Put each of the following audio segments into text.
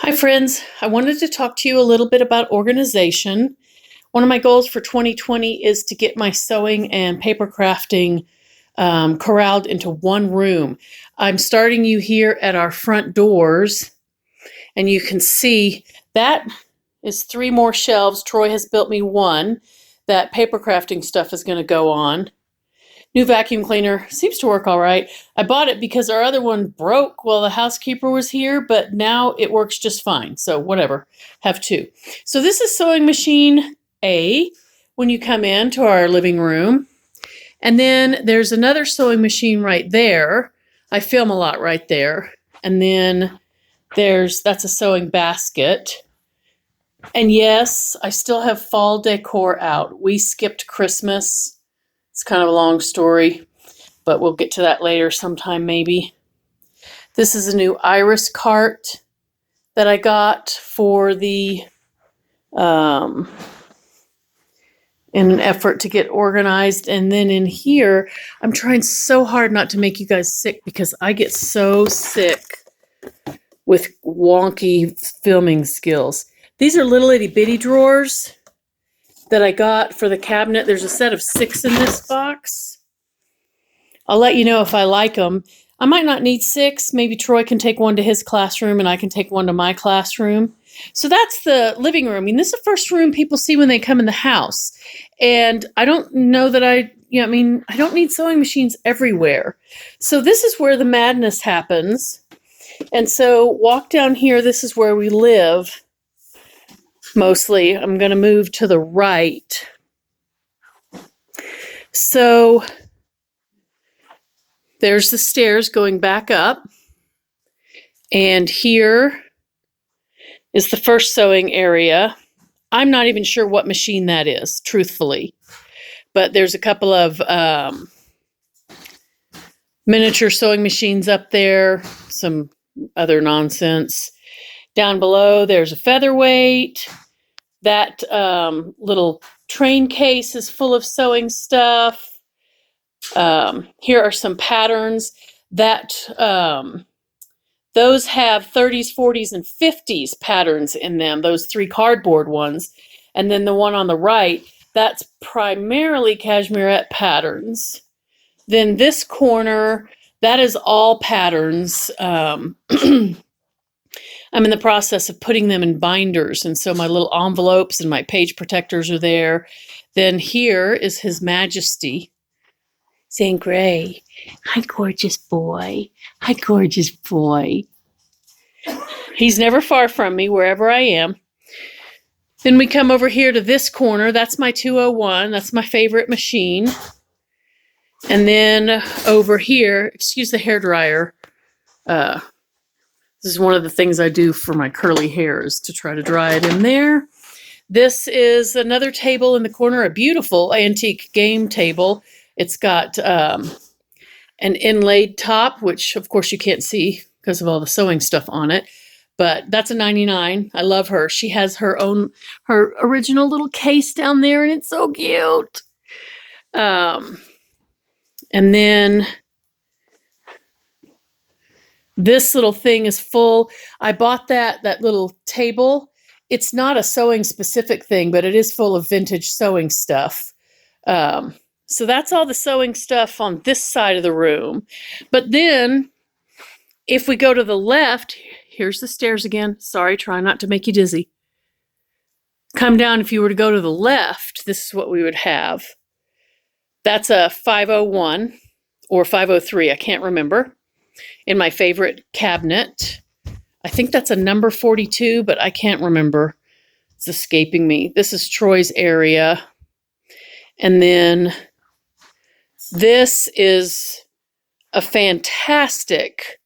Hi, friends. I wanted to talk to you a little bit about organization. One of my goals for 2020 is to get my sewing and paper crafting corralled into one room. I'm starting you here at our front doors, and you can see that is 3 more shelves. Troy has built me one that paper crafting stuff is going to go on. New vacuum cleaner seems to work all right. I bought it because our other one broke while the housekeeper was here, but now it works just fine. So whatever, have 2. So this is sewing machine A when you come into our living room. And then there's another sewing machine right there. I film a lot right there. And then that's a sewing basket. And yes, I still have fall decor out. We skipped Christmas. It's kind of a long story, but we'll get to that later sometime maybe. This is a new iris cart that I got for in an effort to get organized. And then in here, I'm trying so hard not to make you guys sick because I get so sick with wonky filming skills. These are little itty bitty drawers that I got for the cabinet. There's a set of 6 in this box. I'll let you know if I like them. I might not need 6. Maybe Troy can take one to his classroom and I can take one to my classroom. So that's the living room. I mean, this is the first room people see when they come in the house. And I don't know that I don't need sewing machines everywhere. So this is where the madness happens. And so walk down here. This is where we live. Mostly, I'm going to move to the right. So there's the stairs going back up. And here is the first sewing area. I'm not even sure what machine that is, truthfully. But there's a couple of miniature sewing machines up there, some other nonsense. Down below, there's a featherweight. That little train case is full of sewing stuff. Here are some patterns that those have 30s, 40s, and 50s patterns in them, those 3 cardboard ones. And then the one on the right, that's primarily cashmerette patterns. Then this corner, that is all patterns. I'm in the process of putting them in binders, and so my little envelopes and my page protectors are there. Then here is His Majesty saying, "Gray, hi, gorgeous boy. Hi, gorgeous boy." He's never far from me, wherever I am. Then we come over here to this corner. That's my 201. That's my favorite machine. And then over here, excuse the hairdryer. This is one of the things I do for my curly hair is to try to dry it in there. This is another table in the corner, a beautiful antique game table. It's got an inlaid top, which of course you can't see because of all the sewing stuff on it. But that's a 99. I love her. She has her original little case down there, and it's so cute. And then this little thing is full. I bought that little table. It's not a sewing specific thing, but it is full of vintage sewing stuff. So that's all the sewing stuff on this side of the room. But then if we go to the left, here's the stairs again. Sorry, try not to make you dizzy. Come down. If you were to go to the left, this is what we would have. That's a 501 or 503. I can't remember. In my favorite cabinet. I think that's a number 42, but I can't remember. It's escaping me. This is Troy's area. And then this is a fantastic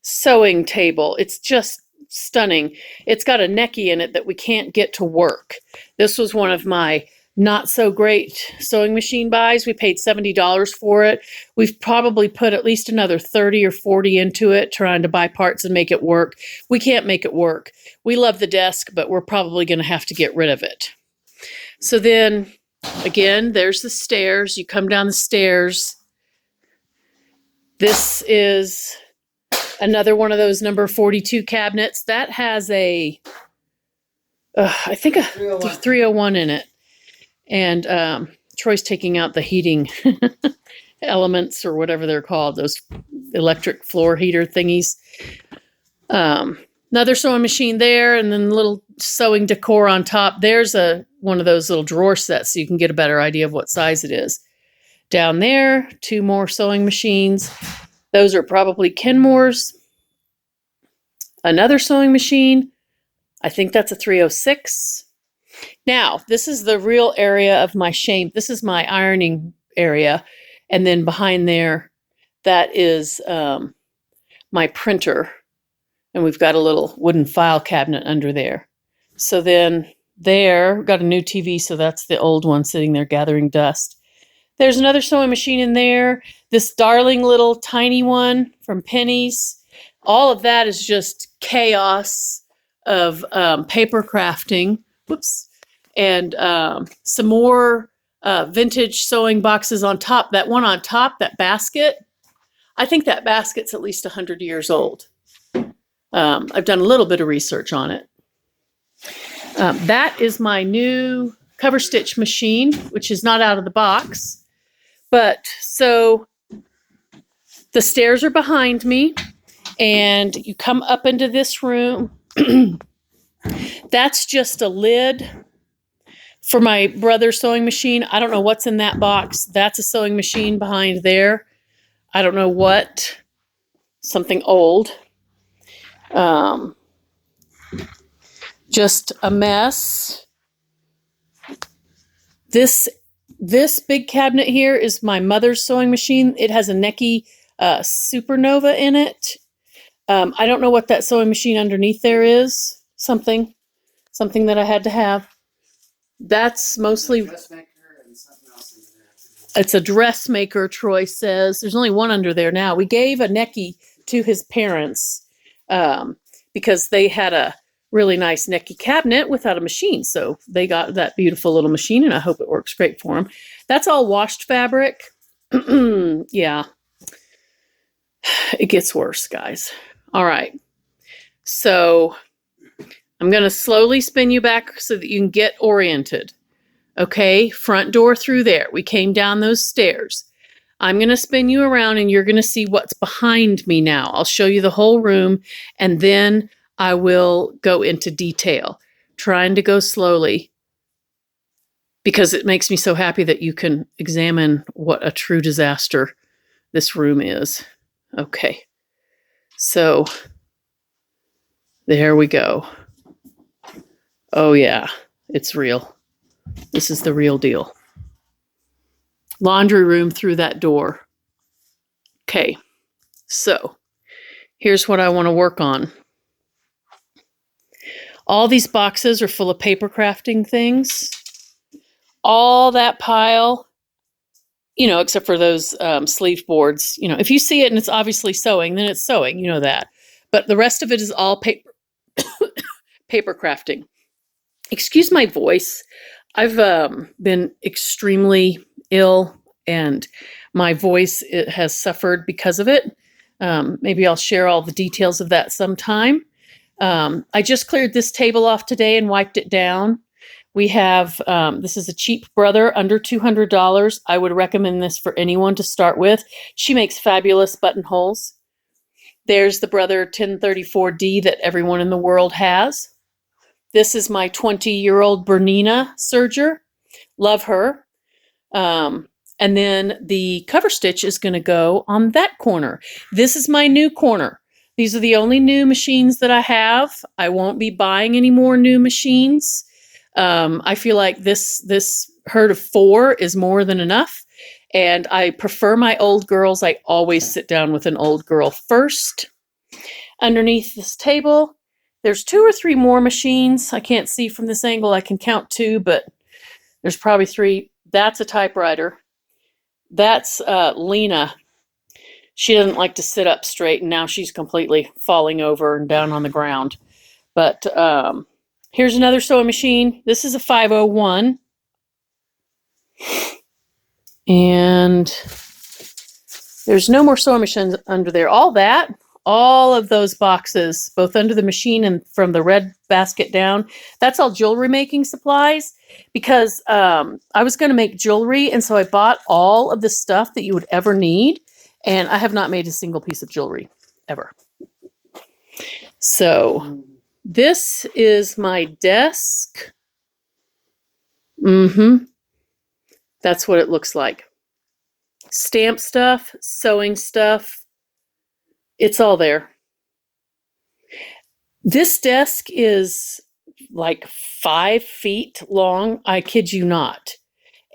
sewing table. It's just stunning. It's got a necky in it that we can't get to work. This was one of my not so great sewing machine buys. We paid $70 for it. We've probably put at least another 30 or 40 into it, trying to buy parts and make it work. We can't make it work. We love the desk, but we're probably going to have to get rid of it. So then, again, there's the stairs. You come down the stairs. This is Another one of those number 42 cabinets that has a, I think a 301 in it. And Troy's taking out the heating elements or whatever they're called, those electric floor heater thingies. Another sewing machine there, and then little sewing decor on top. There's one of those little drawer sets so you can get a better idea of what size it is. Down there, 2 more sewing machines. Those are probably Kenmore's. Another sewing machine. I think that's a 306. Now, this is the real area of my shame. This is my ironing area. And then behind there, that is my printer. And we've got a little wooden file cabinet under there. So then there, got a new TV, so that's the old one sitting there gathering dust. There's another sewing machine in there. This darling little tiny one from Penny's. All of that is just chaos of paper crafting. Whoops. And some more vintage sewing boxes on top. That one on top, that basket, I think that basket's at least 100 years old. I've done a little bit of research on it. That is my new cover stitch machine, which is not out of the box. But so the stairs are behind me, and you come up into this room. That's just a lid for my brother's sewing machine. I don't know what's in that box. That's a sewing machine behind there. I don't know what. Something old. Just a mess. This big cabinet here is my mother's sewing machine. It has a Necky Supernova in it. I don't know what that sewing machine underneath there is. Something that I had to have. That's mostly... It's a dressmaker, Troy says. There's only one under there now. We gave a Necky to his parents because they had a really nice Necky cabinet without a machine. So they got that beautiful little machine, and I hope it works great for them. That's all washed fabric. Yeah. It gets worse, guys. All right. So I'm going to slowly spin you back so that you can get oriented. Okay, front door through there. We came down those stairs. I'm going to spin you around, and you're going to see what's behind me now. I'll show you the whole room, and then I will go into detail, trying to go slowly because it makes me so happy that you can examine what a true disaster this room is. Okay, so there we go. Oh yeah, it's real. This is the real deal. Laundry room through that door. Okay, so here's what I want to work on. All these boxes are full of paper crafting things. All that pile, except for those sleeve boards. If you see it and it's obviously sewing, then it's sewing. You know that. But the rest of it is all paper, paper crafting. Excuse my voice. I've been extremely ill, and my voice has suffered because of it. Maybe I'll share all the details of that sometime. I just cleared this table off today and wiped it down. We have, this is a cheap Brother, under $200. I would recommend this for anyone to start with. She makes fabulous buttonholes. There's the Brother 1034D that everyone in the world has. This is my 20-year-old Bernina serger. Love her. And then the cover stitch is going to go on that corner. This is my new corner. These are the only new machines that I have. I won't be buying any more new machines. I feel like this herd of 4 is more than enough. And I prefer my old girls. I always sit down with an old girl first. Underneath this table, there's 2 or 3 more machines. I can't see from this angle. I can count 2, but there's probably 3. That's a typewriter. That's Lena. She doesn't like to sit up straight, and now she's completely falling over and down on the ground. But here's another sewing machine. This is a 501. And there's no more sewing machines under there. All that all of those boxes, both under the machine and from the red basket down. That's all jewelry making supplies because I was going to make jewelry. And so I bought all of the stuff that you would ever need. And I have not made a single piece of jewelry ever. So this is my desk. That's what it looks like. Stamp stuff, sewing stuff. It's all there. This desk is like 5 feet long. I kid you not.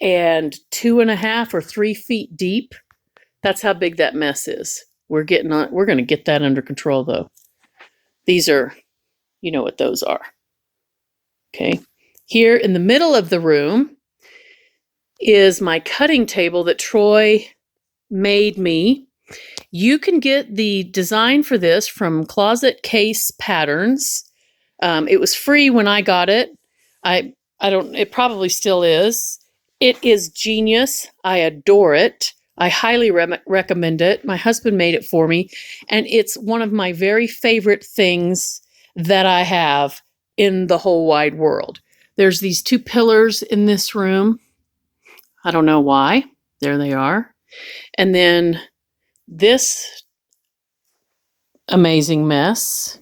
And 2.5 or 3 feet deep. That's how big that mess is. We're going to get that under control though. These are, you know what those are. Okay. Here in the middle of the room is my cutting table that Troy made me. You can get the design for this from Closet Case Patterns. It was free when I got it. It probably still is. It is genius. I adore it. I highly recommend it. My husband made it for me, and it's one of my very favorite things that I have in the whole wide world. There's these 2 pillars in this room. I don't know why. There they are. And then this amazing mess.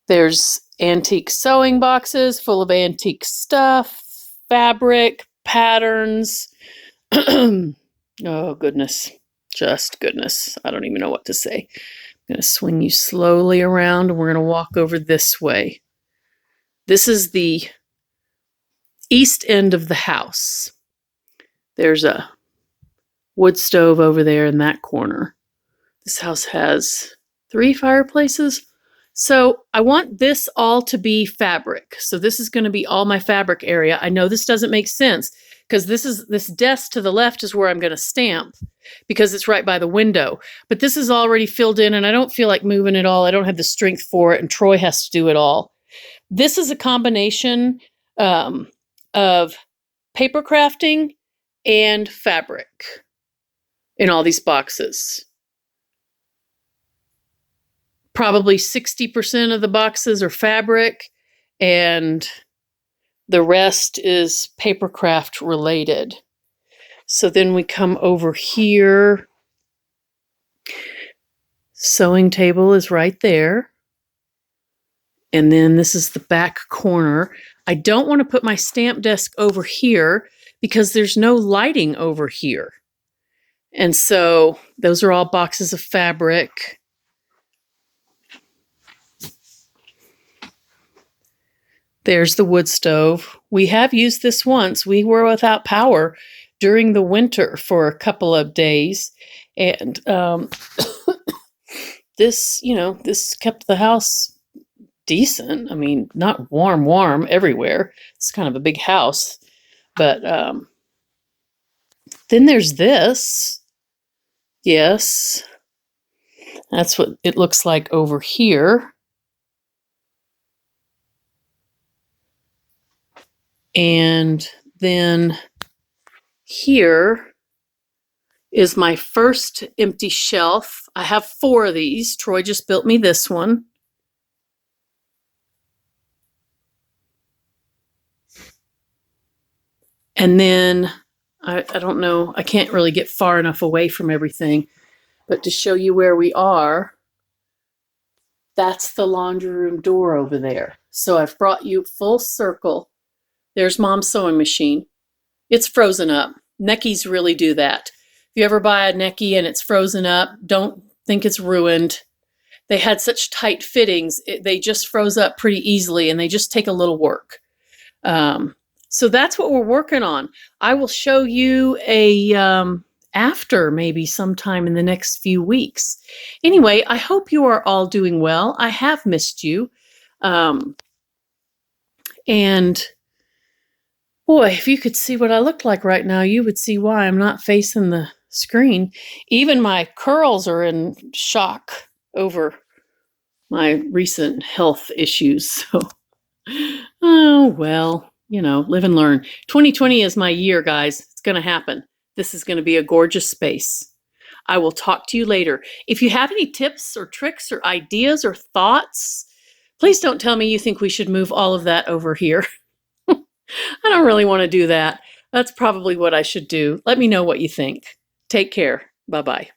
There's antique sewing boxes full of antique stuff, fabric, patterns. Oh, goodness. Just goodness. I don't even know what to say. I'm going to swing you slowly around, and we're going to walk over this way. This is the east end of the house. There's a wood stove over there in that corner. This house has 3 fireplaces. So I want this all to be fabric. So this is going to be all my fabric area. I know this doesn't make sense because this desk to the left is where I'm going to stamp because it's right by the window. But this is already filled in and I don't feel like moving it all. I don't have the strength for it, and Troy has to do it all. This is a combination of paper crafting and fabric in all these boxes. Probably 60% of the boxes are fabric, and the rest is paper craft related. So then we come over here. Sewing table is right there. And then this is the back corner. I don't want to put my stamp desk over here because there's no lighting over here. And so those are all boxes of fabric. There's the wood stove. We have used this once. We were without power during the winter for a couple of days. And this kept the house decent. I mean, not warm everywhere. It's kind of a big house. But then there's this. Yes. That's what it looks like over here. And then here is my first empty shelf. I have 4 of these. Troy just built me this one. And then, I don't know, I can't really get far enough away from everything, but to show you where we are, that's the laundry room door over there. So I've brought you full circle. There's Mom's sewing machine. It's frozen up. Neckies really do that. If you ever buy a Neckie and it's frozen up, don't think it's ruined. They had such tight fittings, they just froze up pretty easily, and they just take a little work. So that's what we're working on. I will show you after maybe sometime in the next few weeks. Anyway, I hope you are all doing well. I have missed you. And boy, if you could see what I look like right now, you would see why I'm not facing the screen. Even my curls are in shock over my recent health issues. So, oh, well, live and learn. 2020 is my year, guys. It's going to happen. This is going to be a gorgeous space. I will talk to you later. If you have any tips or tricks or ideas or thoughts, please don't tell me you think we should move all of that over here. I don't really want to do that. That's probably what I should do. Let me know what you think. Take care. Bye-bye.